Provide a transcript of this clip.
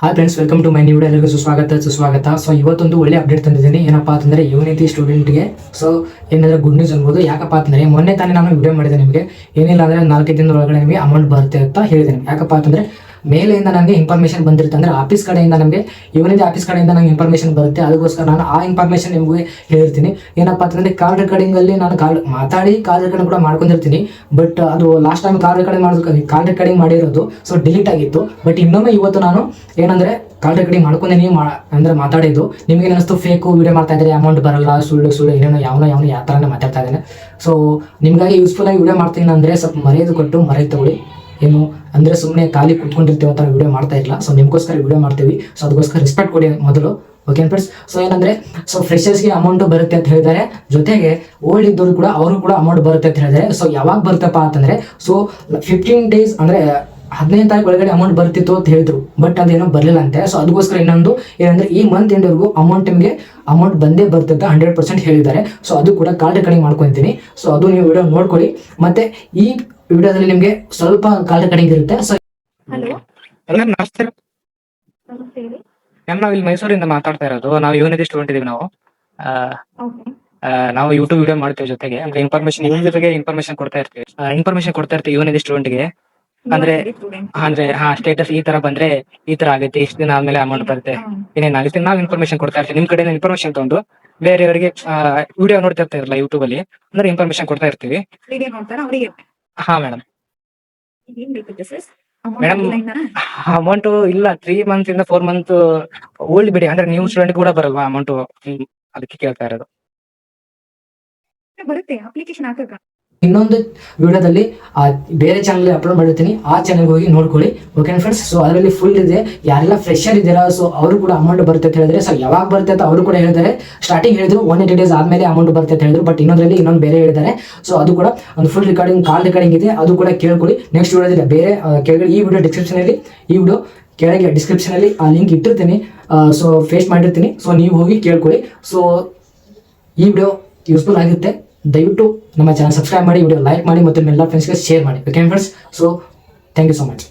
Hi friends, welcome to my new video. ಎಲ್ಲರಿಗೂ ಸುಸ್ವಾಗತ. So ಇವತ್ತೊಂದು ಒಳ್ಳೆ ಅಪ್ಡೇಟ್ ತಂದಿದ್ದೀನಿ. ಏನಪ್ಪಾ ಅಂತಂದರೆ ಯುನಿಟಿ ಸ್ಟೂಡೆಂಟ್ಗೆ ಸೊ ಏನಂದರೆ ಗುಡ್ ನ್ಯೂಸ್ ಅನ್ಬೋದು. ಯಾಕಪ್ಪ ಅಂತಂದರೆ ಮೊನ್ನೆ ತಾನೇ ನಾನು ವಿಡಿಯೋ ಮಾಡಿದೆ. ನಿಮಗೆ ಏನಿಲ್ಲ ಅಂದರೆ 4 ದಿನದ ಒಳಗಡೆ ನಿಮಗೆ ಅಮೌಂಟ್ ಬರುತ್ತೆ ಅಂತ ಹೇಳಿದ್ದೀನಿ. ಯಾಕಪ್ಪ ಅಂತಂದರೆ ಮೇಲೆಯಿಂದ ನನಗೆ ಇನ್ಫಾರ್ಮೇಷನ್ ಬಂದಿರುತ್ತೆ, ಅಂದರೆ ಆಫೀಸ್ ಕಡೆಯಿಂದ ನಮಗೆ ಯುನಿಟಿ ಆಫೀಸ್ ಕಡೆಯಿಂದ ನನಗೆ ಇನ್ಫಾರ್ಮೇಷನ್ ಬರುತ್ತೆ. ಅದಕ್ಕೋಸ್ಕರ ನಾನು ಆ ಇನ್ಫಾರ್ಮೇಷನ್ ನಿಮಗೆ ಹೇಳಿರ್ತೀನಿ. ಏನಪ್ಪ ಅಂತಂದರೆ ಕಾಲ್ ರೆಕಾರ್ಡಿಂಗಲ್ಲಿ ನಾನು ಕಾಲ್ ರೆಕಾರ್ಡಿಂಗ್ ಕೂಡ ಮಾಡ್ಕೊಂಡಿರ್ತೀನಿ. ಬಟ್ ಅದು ಲಾಸ್ಟ್ ಟೈಮ್ ಕಾಲ್ ರೆಕಾರ್ಡಿಂಗ್ ಮಾಡಿರೋದು ಸೊ ಡಿಲೀಟ್ ಆಗಿತ್ತು. ಬಟ್ ಇನ್ನೊಮ್ಮೆ ಇವತ್ತು ನಾನು ಏನಂದರೆ ಕಾಲ್ ರೆಕಾರ್ಡಿಂಗ್ ಮಾಡ್ಕೊಂಡೇನೆ ಅಂದರೆ ಮಾತಾಡಿದ್ದು. ನಿಮಗೆ ಅನಿಸ್ತು ಫೇಕು ವಿಡಿಯೋ ಮಾಡ್ತಾ ಇದ್ದಾರೆ, ಅಮೌಂಟ್ ಬರಲ್ಲ, ಸುಳ್ಳು ಏನೇನೋ ಯಾವ ಯಾವ ಥರನೇ ಮಾತಾಡ್ತಾ ಇದ್ದೇನೆ. ಸೊ ನಿಮಗಾಗಿ ಯೂಸ್ಫುಲ್ಲಾಗಿ ವಿಡಿಯೋ ಮಾಡ್ತೀನಿ ಅಂದರೆ ಸ್ವಲ್ಪ ಮರ್ಯಾದೆ ತಗೊಳ್ಳಿ. ಏನು ಅಂದರೆ ಸುಮ್ಮನೆ ಖಾಲಿ ಕುತ್ಕೊಂಡಿರ್ತೀವಿ ಅಂತ ವಿಡಿಯೋ ಮಾಡ್ತಾ ಇಲ್ಲ. ಸೊ ನಿಮಗೋಸ್ಕರ ವಿಡಿಯೋ ಮಾಡ್ತೀವಿ. ಸೊ ಅದಕ್ಕೋಸ್ಕರ ರೆಸ್ಪೆಕ್ಟ್ ಕೊಡಿ ಮೊದಲು, ಓಕೆ ಫ್ರೆಂಡ್ಸ್. ಸೊ ಏನಂದರೆ ಫ್ರೆಶರ್ಸ್ಗೆ ಅಮೌಂಟ್ ಬರುತ್ತೆ ಅಂತ ಹೇಳಿದ್ದಾರೆ. ಜೊತೆಗೆ ಓಲ್ಡ್ ಇದ್ದವರು ಕೂಡ ಅವರು ಕೂಡ ಅಮೌಂಟ್ ಬರುತ್ತೆ ಅಂತ ಹೇಳಿದ್ದಾರೆ. ಸೊ ಯಾವಾಗ ಬರುತ್ತಪ್ಪ ಅಂತಂದರೆ 15 days ಅಂದರೆ 15 ತಾರೀಕು ಒಳಗಡೆ ಅಮೌಂಟ್ ಬರ್ತಿತ್ತು ಅಂತ ಹೇಳಿದ್ರು. ಬಟ್ ಅದೇನೋ ಬರಲಿಲ್ಲ ಅಂತೆ. ಸೊ ಅದಕ್ಕೋಸ್ಕರ ಇನ್ನೊಂದು ಏನಂದರೆ ಈ ಮಂತ್ ಎಂಡ್ವರೆಗೂ ನಿಮಗೆ ಅಮೌಂಟ್ ಬಂದೇ ಬರ್ತಂತ 100% ಹೇಳಿದ್ದಾರೆ. ಸೊ ಅದು ಕೂಡ ಕಾಲ್ ರೆಕಾರ್ಡಿಂಗ್ ಮಾಡ್ಕೊತೀನಿ. ಸೊ ಅದು ನೀವು ವಿಡಿಯೋ ನೋಡ್ಕೊಳ್ಳಿ. ಮತ್ತೆ ಈ ವಿಡಿಯೋದಲ್ಲಿ ನಿಮಗೆ ಸ್ವಲ್ಪ ಕಾಲ್ ರೆಕಾರ್ಡಿಂಗ್ ಇರುತ್ತೆ. ಸೊ ಹಲೋ ನಮಸ್ತೆ. ನಾವು ಇಲ್ಲಿ ಮೈಸೂರಿಂದ ಮಾತಾಡ್ತಾ ಇರೋದು. ನಾವು ಯುನಿಟಿ ಸ್ಟೂಡೆಂಟ್ ಇದೀವಿ. ನಾವು ಯೂಟ್ಯೂಬ್ ವಿಡಿಯೋ ಮಾಡ್ತೀವಿ. ಜೊತೆಗೆ ಅಂದ್ರೆ ಇನ್ಫಾರ್ಮೇಶನ್ ಕೊಡ್ತಾ ಇರ್ತೀವಿ ಯುನಿಟಿ ಸ್ಟೂಡೆಂಟ್ಗೆ. ಅಂದ್ರೆ ಸ್ಟೇಟಸ್ ಈ ತರ ಬಂದ್ರೆ ಈ ತರ ಆಗುತ್ತೆ, ಇಷ್ಟು ದಿನ ಆದ್ಮೇಲೆ ಅಮೌಂಟ್ ಬರುತ್ತೆ, ಏನೇನಾಗುತ್ತೆ ನಾವು ಇನ್ಫಾರ್ಮೇಶನ್ ಕೊಡ್ತಾ ಇರ್ತೀವಿ. ನಿಮ್ ಕಡೆ ಇನ್ಫಾರ್ಮೇಶನ್ ತಗೊಂಡು ಬೇರೆಯವರಿಗೆ ವಿಡಿಯೋ ನೋಡ್ತಾ ಇರ್ತಾರಲ್ಲ ಯೂಟ್ಯೂಬ್ ಅಲ್ಲಿ, ಅಂದ್ರೆ ಇನ್ಫಾರ್ಮೇಶನ್ ಕೊಡ್ತಾ ಇರ್ತೀವಿ. ಹಾ ಮೇಡಮ್. ಅಮೌಂಟ್ ಇಲ್ಲ, 3 months ಇಂದ 4 months ಓಲ್ಡ್ ಬಿಡಿ. ಅಂದ್ರೆ ನೀವು ಸ್ಟೂಡೆಂಟ್ ಕೂಡ ಬರಲ್ವಾ ಅಮೌಂಟ್, ಅದಕ್ಕೆ ಕೇಳ್ತಾ ಇರೋದು. ಬರುತ್ತೆ ಅಪ್ಲಿಕೇಶನ್ ಹಾಕಕ. ಇನ್ನೊಂದು ವಿಡಿಯೋದಲ್ಲಿ ಬೇರೆ ಚಾನಲ್ ಅಪ್ಲೋಡ್ ಮಾಡಿರ್ತೀನಿ, ಆ ಚಾನಲ್ಗೆ ಹೋಗಿ ನೋಡ್ಕೊಳ್ಳಿ, ಓಕೆ ಫ್ರೆಂಡ್ಸ್. ಸೊ ಅದರಲ್ಲಿ ಫುಲ್ ಇದೆ. ಯಾರೆಲ್ಲ ಫ್ರೆಶರ್ ಇದ್ದೀರಾ ಸೊ ಅವರು ಕೂಡ ಅಮೌಂಟ್ ಬರುತ್ತೆ ಅಂತ ಹೇಳಿದ್ರೆ. ಸೊ ಯಾವಾಗ ಬರುತ್ತೆ ಅಂತ ಅವರು ಕೂಡ ಹೇಳಿದ್ದಾರೆ. ಸ್ಟಾರ್ಟಿಂಗ್ ಹೇಳಿದ್ರು 180 days ಆದ್ಮೇಲೆ ಅಮೌಂಟ್ ಬರುತ್ತೆ ಅಂತ ಹೇಳಿದ್ರು. ಬಟ್ ಇನ್ನೊಂದು ಬೇರೆ ಹೇಳಿದ್ದಾರೆ. ಸೊ ಅದು ಕೂಡ ಒಂದು ಫುಲ್ ಕಾಲ್ ರೆಕಾರ್ಡಿಂಗ್ ಇದೆ, ಅದು ಕೂಡ ಕೇಳ್ಕೊಳ್ಳಿ. ನೆಕ್ಸ್ಟ್ ವಿಡಿಯೋದಲ್ಲಿ ಬೇರೆ ಕೆಳಗಡೆ ಈ ವಿಡಿಯೋ ಕೆಳಗೆ ಡಿಸ್ಕ್ರಿಪ್ಷನಲ್ಲಿ ಆ ಲಿಂಕ್ ಇಟ್ಟಿರ್ತೀನಿ. ಸೊ ಫೇಸ್ ಮಾಡಿರ್ತೀನಿ. ಸೊ ನೀವು ಹೋಗಿ ಕೇಳ್ಕೊಳ್ಳಿ. ಸೊ ಈ ವಿಡಿಯೋ ಯೂಸ್ಫುಲ್ ಆಗುತ್ತೆ. ದಯವಿಟ್ಟು ನಮ್ಮ ಚಾನಲ್ ಸಬ್ಸ್ಕ್ರೈಬ್ ಮಾಡಿ, ವಿಡಿಯೋ ಲೈಕ್ ಮಾಡಿ ಮತ್ತು ಎಲ್ಲ ಫ್ರೆಂಡ್ಸ್ಗೆ ಶೇರ್ ಮಾಡಿ, okay friends. So thank you so much.